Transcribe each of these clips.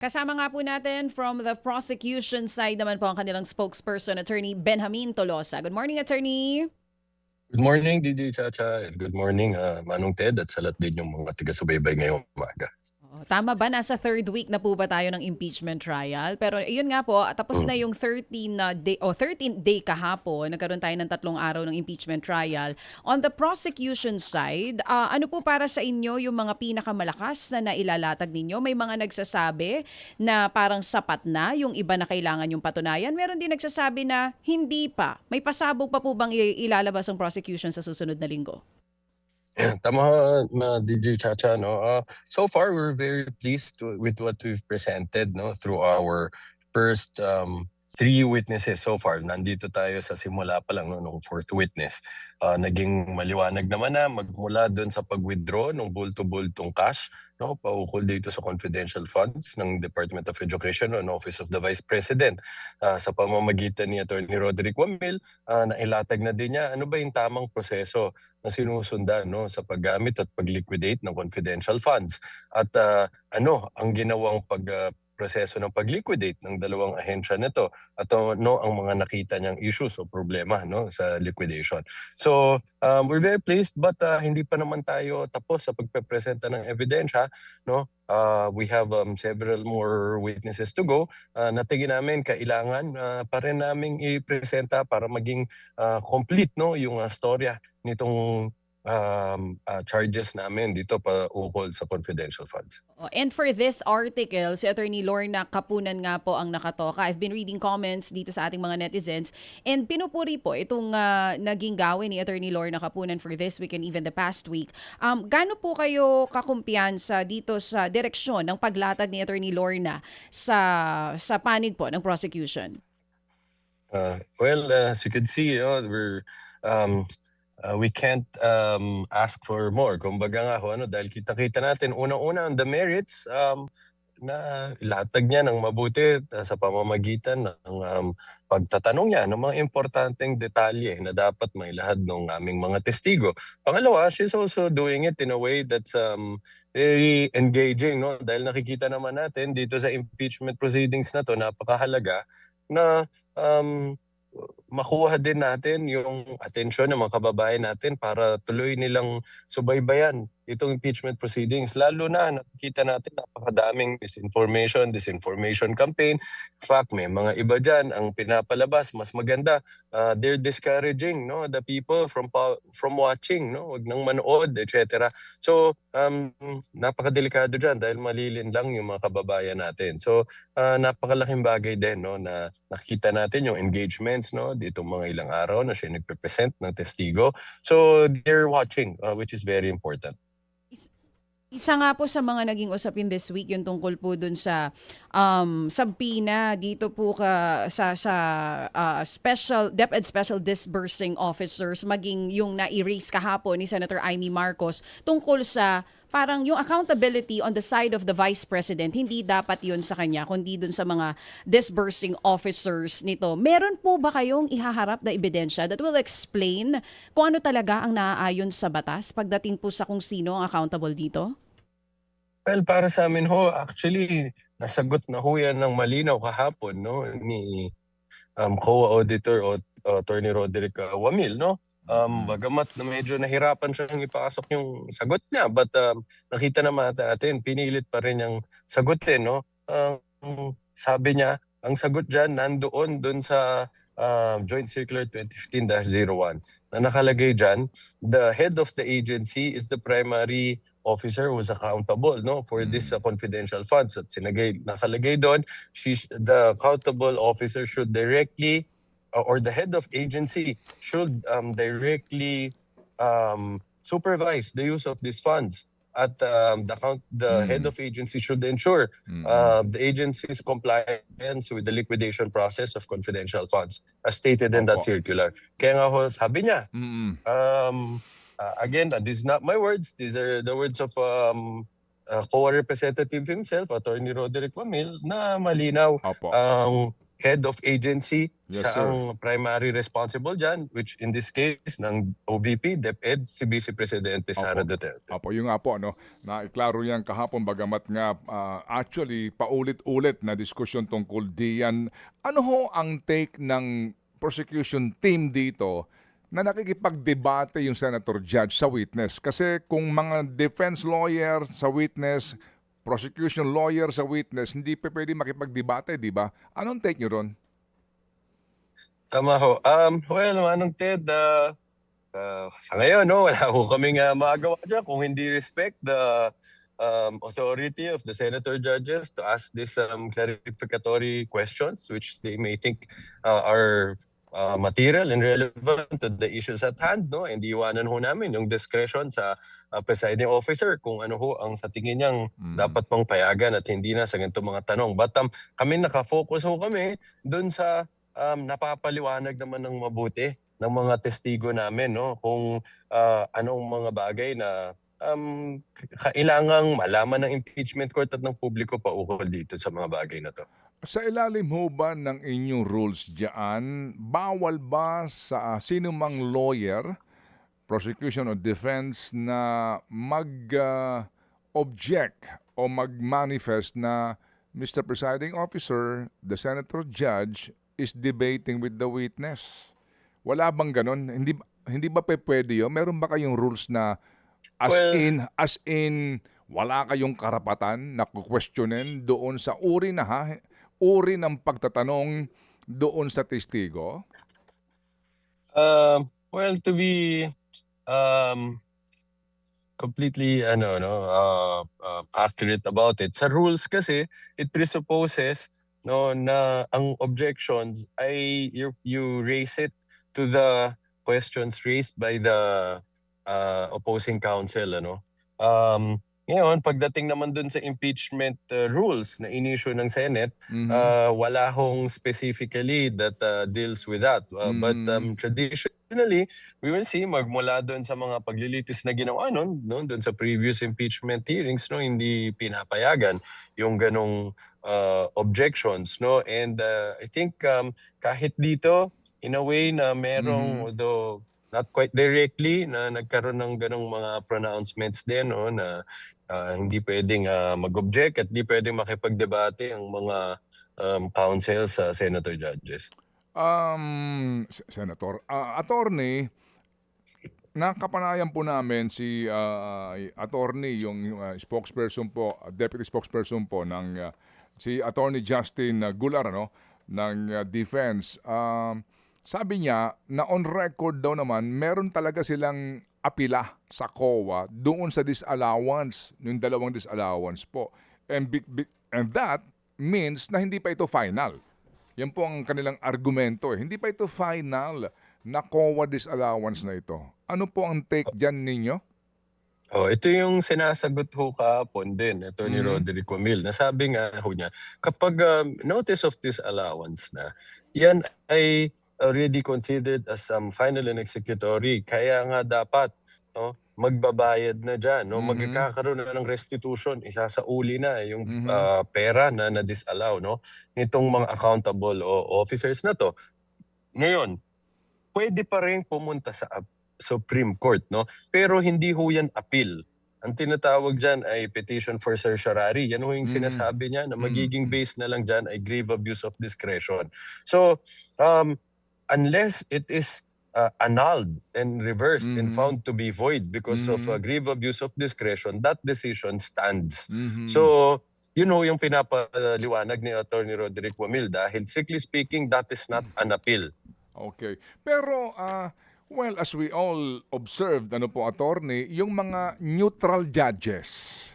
Kasama nga po natin from the prosecution side naman po ang kanilang spokesperson, Attorney Benjamin Tolosa. Good morning, Attorney. Good morning, Didi Chacha, and good morning, Manong Ted, at sa lahat din yung mga taga-subaybay ngayong umaga. Tama ba? Nasa third week na po ba tayo ng impeachment trial? Pero yun nga po, tapos na yung 13 na day o 13th day kahapon, nagkaroon tayo ng 3 araw ng impeachment trial. On the prosecution side, ano po para sa inyo yung mga pinakamalakas na nailalatag ninyo? May mga nagsasabi na parang sapat na, yung iba na kailangan yung patunayan. Meron din nagsasabi na hindi pa. May pasabog pa po bang ilalabas ang prosecution sa susunod na linggo? Tama DJ Chacha, no? So far, we're very pleased with what we've presented, no, through our first 3 witnesses so far. Nandito tayo sa simula pa lang, no, nung fourth witness. Naging maliwanag naman na magmula doon sa pag-withdraw ng bulto-bultong cash, no, paukol dito sa confidential funds ng Department of Education o Office of the Vice President. Sa pamamagitan ni Atty. Roderick Wamil, nailatag na din niya ano ba yung tamang proseso na sinusundan, no, sa paggamit at pag-liquidate ng confidential funds. At ano ang ginawang proseso ng pag-liquidate ng dalawang ahensya nito at no ang mga nakita niyang issues o problema, no, sa liquidation. So we're very pleased, but hindi pa naman tayo tapos sa pagpepresenta ng ebidensya, no. We have several more witnesses to go. Natingin namin kailangan pa rin naming i-presenta para maging complete, no, yung storya nitong charges namin dito pa ukol sa confidential funds. And for this article, si Attorney Lorna Kapunan nga po ang nakatoka. I've been reading comments dito sa ating mga netizens and pinupuri po itong naging gawin ni Attorney Lorna Kapunan for this week and even the past week. Gaano po kayo kakumpiyansa dito sa direksyon ng paglatag ni Attorney Lorna sa panig po ng prosecution? Well, as you could see, you know, we can't ask for more. Kumbaga nga ho, ano, dahil kita-kita natin unang-una on the merits, na ilatag niya ng mabuti sa pamamagitan ng pagtatanong niya ng mga importanteng detalye na dapat mailahad ng aming mga testigo. Pangalawa, she's also doing it in a way that's very engaging, no? Dahil nakikita naman natin dito sa impeachment proceedings na to, napakahalaga na makuha din natin yung atensyon ng mga kababayan natin para tuloy nilang subaybayan itong impeachment proceedings. Lalo na nakikita natin napakadaming disinformation campaign. In fact, may mga iba dyan ang pinapalabas, mas maganda. They're discouraging, no, the people from watching, no, wag nang manood, etc. So, napakadelikado dyan dahil malilin lang yung mga kababayan natin. So, napakalaking bagay din, no, na nakikita natin yung engagements, no, dito mga ilang araw na siya nagpe-present ng testigo. So, they're watching, which is very important. Isa nga po sa mga naging usapin this week yung tungkol po dun sa sabpina dito po sa special DepEd Special Disbursing Officers, maging yung na-erase kahapon ni Senator Amy Marcos tungkol sa parang yung accountability on the side of the Vice President, hindi dapat yun sa kanya, kundi dun sa mga disbursing officers nito. Meron po ba kayong ihaharap na ebidensya that will explain kung ano talaga ang naaayon sa batas pagdating po sa kung sino ang accountable dito? Well, para sa amin ho, actually, nasagot na ho yan ng malinaw kahapon, no, ni COA Auditor o Attorney Roderick Wamil, no? Bagamat na medyo nahirapan siyang ipasok yung sagot niya, but nakita naman natin, pinilit pa rin niyang sagutin, no? Sabi niya, ang sagot dyan doon sa Joint Circular 2015-01 na nakalagay dyan, the head of the agency is the primary officer who's accountable, no, for this confidential funds. At nakalagay doon, the accountable officer should directly or the head of agency should directly supervise the use of these funds. At the head of agency should ensure the agency's compliance with the liquidation process of confidential funds as stated in that circular. Kaya nga ho, sabi niya, again, these are not my words, these are the words of COA representative himself, Attorney Roderick Wamil, na malinaw ang head of agency. Yes, Siya sir. ang primary responsible dyan, which in this case, ng OVP, DepEd, si Vice Presidente Sara Opo. Duterte. Apo, yung nga po, naiklaro yan kahapon bagamat nga actually paulit-ulit na diskusyon tungkol diyan. Ano ho ang take ng prosecution team dito na nakikipagdebate yung senator judge sa witness? Kasi kung mga defense lawyer sa witness, prosecution lawyer sa witness, hindi pa pwede makipagdebate, di ba? Anong take nyo ron? Tama ho. Well, Manong Ted, sa ngayon, no, wala ho kaming magagawa dyan kung hindi respect the authority of the senator judges to ask these clarificatory questions, which they may think are material and relevant to the issues at hand, no? And iwanan ho namin yung discretion sa presiding officer kung ano ho ang sa tingin niyang dapat pang payagan at hindi na sa ganitong mga tanong. But kami nakafocus ho kami dun sa napapaliwanag naman ng mabuti ng mga testigo namin, no, kung anong mga bagay na kailangang malaman ng impeachment court at ng publiko paukol dito sa mga bagay na to. Sa ilalim ho ba ng inyong rules diyan, bawal ba sa sino mang lawyer, prosecution o defense na mag-object o mag-manifest na Mr. Presiding Officer, the senator judge is debating with the witness? Wala bang ganun? Hindi ba pwede yun? Meron ba kayong rules na as in wala kayong karapatan na questionin doon sa uri ng pagtatanong doon sa testigo? Well, to be completely accurate about it, sa rules kasi it presupposes, no, na ang objections ay you raise it to the questions raised by the opposing counsel, ano. Ngayon, pagdating naman dun sa impeachment rules na inisyu ng Senate, wala hong specifically that deals with that. But traditionally, we will see magmula dun sa mga paglilitis na ginawa nun dun sa previous impeachment hearings, no, hindi pinapayagan yung ganong objections, no. And I think kahit dito, in a way na merong, although not quite directly, na nagkaroon ng ganong mga pronouncements din, no, na hindi pwedeng mag-object at hindi pwedeng makipagdebate ang mga counsel sa senator judges. Senator, attorney, nakapanayan po namin si attorney, yung spokesperson po, deputy spokesperson po ng si Attorney Justin Gular, ano, ng defense. Sabi niya na on record daw naman, meron talaga silang apila sa COA doon sa disallowance, yung dalawang disallowance po. And that means na hindi pa ito final. Yan po ang kanilang argumento. Hindi pa ito final na COA disallowance na ito. Ano po ang take dyan ninyo? Ito yung sinasagot ho kahapon din, Attorney Roderick Wamil. Nasabi nga ho niya, kapag notice of disallowance na, yan ay already considered as final and executory. Kaya nga dapat, no, magbabayad na dyan. No? Magkakaroon na ng restitution. Isasauli na yung pera na na-disallow, no? Nitong mga accountable officers na to. Ngayon, pwede pa rin pumunta sa Supreme Court, no? Pero hindi ho yan appeal. Ang tinatawag dyan ay petition for certiorari. Yan ho yung sinasabi niya na magiging base na lang dyan ay grave abuse of discretion. So, unless it is annulled and reversed and found to be void because of grave abuse of discretion, that decision stands. So, yun ho yung pinapaliwanag ni Attorney Roderick Wamil dahil strictly speaking, that is not an appeal. Okay. Pero, well, as we all observed, ano po, attorney, yung mga neutral judges,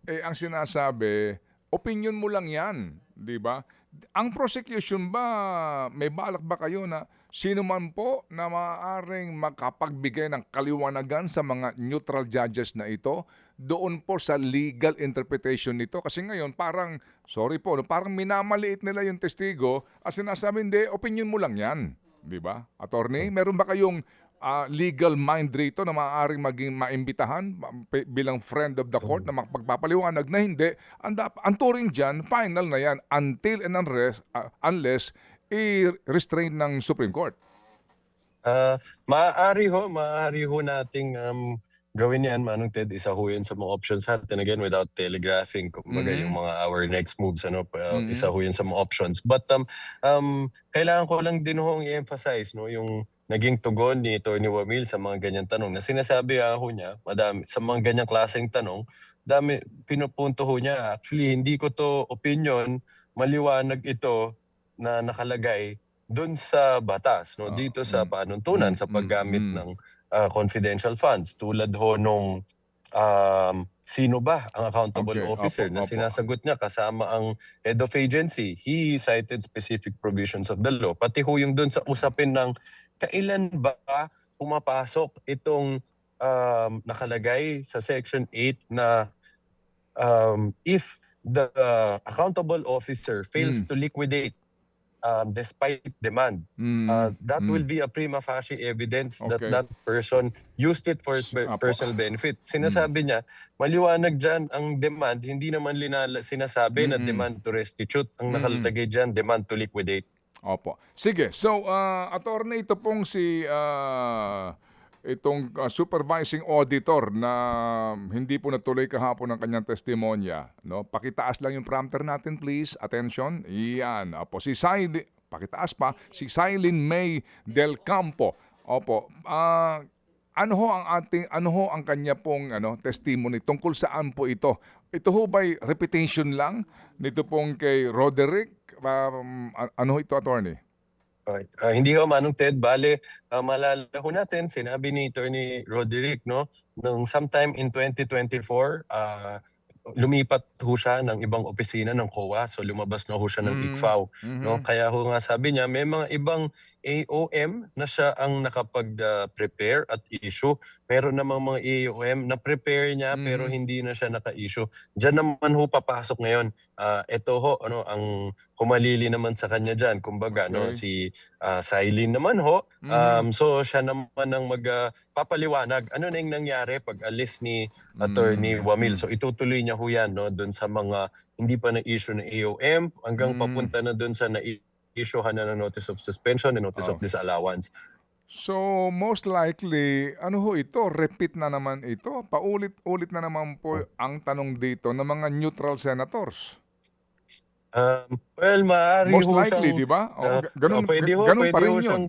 ang sinasabi, opinion mo lang yan, di ba? Ang prosecution ba, may balak ba kayo na sino man po na maaaring makapagbigay ng kaliwanagan sa mga neutral judges na ito doon po sa legal interpretation nito? Kasi ngayon parang, sorry po, parang minamaliit nila yung testigo at sinasabi, hindi, opinion mo lang yan. Di ba? Attorney, meron ba kayong legal mind rito na maaaring maging maimbitahan bilang friend of the court na makapagpapaliwanag na hindi. Ang turing dyan, final na yan until and unless i-restrain ng Supreme Court. Maaari ho nating gawin yan, Manong Ted. Isa ho yun sa mga options natin. Again, without telegraphing, kumbaga yung mga our next moves, isa ho yun sa mga options. But kailangan ko lang din ho i-emphasize yung naging tugon ni Atty. Wamil sa mga ganyang tanong. Na sinasabi ho niya, madami, sa mga ganyang klaseng tanong, pinupunto ho niya. Actually, hindi ko to opinion, maliwanag ito na nakalagay dun sa batas, dito sa panuntunan sa paggamit ng confidential funds, tulad ho nung sino ba ang accountable officer na sinasagot niya kasama ang head of agency. He cited specific provisions of the law. Pati ho yung dun sa usapin ng kailan ba pumapasok itong nakalagay sa Section 8 na if the accountable officer fails to liquidate despite demand, that will be a prima facie evidence that that person used it for his personal benefit. Sinasabi niya, maliwanag dyan ang demand, hindi naman sinasabi na demand to restitute. Ang nakalagay dyan, demand to liquidate. Opo. Sige, so attorney, ito pong si supervising auditor na hindi po natuloy kahapon ng kanyang testimonya, no? Pakitaas lang yung prompter natin, please. Attention. Iyan. Opo, pakitaas pa, si Silene May Del Campo. Opo. Ano ho ang kanya pong testimony tungkol saan po ito? Ito ho ba'y repetition lang nito pong kay Roderick? Ano ito, attorney? Right. Hindi ho, Manong Ted, bale, maalala ho natin, sinabi ni Attorney Roderick, nung sometime in 2024, lumipat ho siya ng ibang opisina ng COA, so lumabas na ho siya ng ICFAO. Kaya ho nga sabi niya, may mga ibang AOM na siya ang nakapag-prepare at issue. Meron namang mga AOM na prepare niya pero hindi na siya naka-issue. Diyan naman ho papasok ngayon. Ito ho, ang humalili naman sa kanya dyan. Kumbaga, si Silene naman ho. So siya naman ang magpapaliwanag. Ano na yung nangyari pag alis ni Attorney Wamil. So itutuloy niya ho yan doon sa mga hindi pa na-issue na AOM hanggang papunta na doon sa issuehan na ng notice of suspension and notice of disallowance. So, most likely, ito? Repeat na naman ito? Paulit-ulit na naman po ang tanong dito ng mga neutral senators. Well, maaari most ho likely, siyang, di ba? Ganun pwede pa rin ho yun. siyang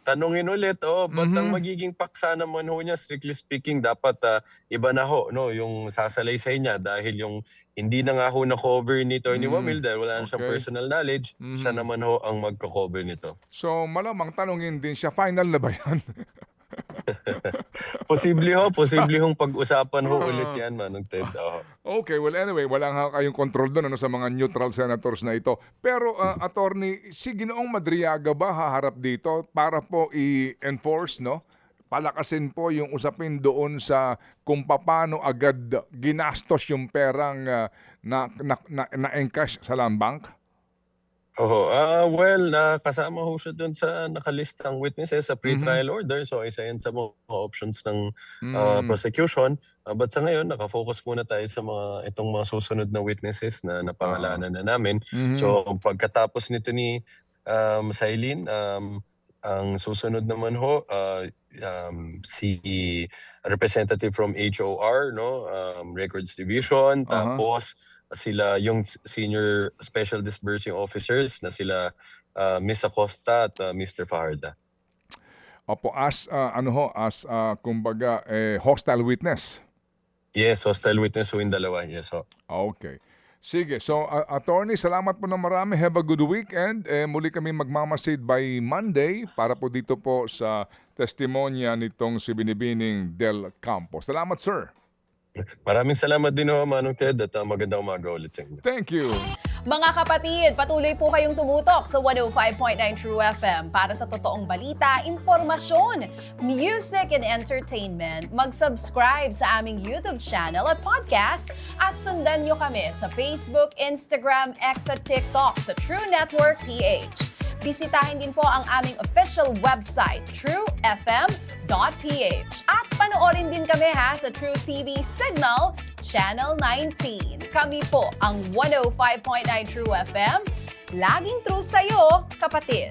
tanungin ulit, but ang magiging paksa naman ho niya, strictly speaking, dapat iba na ho, yung sasalaysay niya dahil yung hindi na nga ho na-cover ni Attorney Wamil dahil wala na siyang personal knowledge, siya naman ho ang magko-cover nito. So, malamang tanungin din siya, final na ba yan? Posible hong pag-usapan ho ulit yan, Manong Ted. Okay, well anyway, wala nga kayong control doon sa mga neutral senators na ito. Pero attorney, si Ginoong Madriaga ba haharap dito para po i-enforce, palakasin po yung usapin doon sa kung paano agad ginastos yung perang na-encash sa land bank? Well, kasama ho siya doon sa nakalistang witnesses sa pre-trial order. So, isa yan sa mga options ng prosecution. But sa ngayon, nakafocus muna tayo sa itong mga susunod na witnesses na napangalanan na namin. So, pagkatapos nito ni Silene, ang susunod naman ho, si representative from HOR, Records Division, tapos sila yung senior special disbursing officers na sila Ms. Acosta at Mr. Fajarda. Opo, kumbaga hostile witness. Yes, hostile witness ho yung dalawa. Yes ho. Okay. Sige, so attorney, salamat po ng marami. Have a good weekend. Muli kami magmamasid by Monday para po dito po sa testimonya nitong si Binibining Del Campo. Salamat, sir. Maraming salamat din ho, Manong Ted, at magandang umaga ulit sa inyo. Thank you. Mga kapatid, patuloy po kayong tumutok sa 105.9 True FM para sa totoong balita, impormasyon, music and entertainment. Mag-subscribe sa aming YouTube channel at podcast at sundan nyo kami sa Facebook, Instagram, X at TikTok sa True Network PH. Bisitahin din po ang aming official website, truefm.ph. At panoorin din kami sa True TV Signal, Channel 19. Kami po ang 105.9 True FM. Laging true sa'yo, kapatid.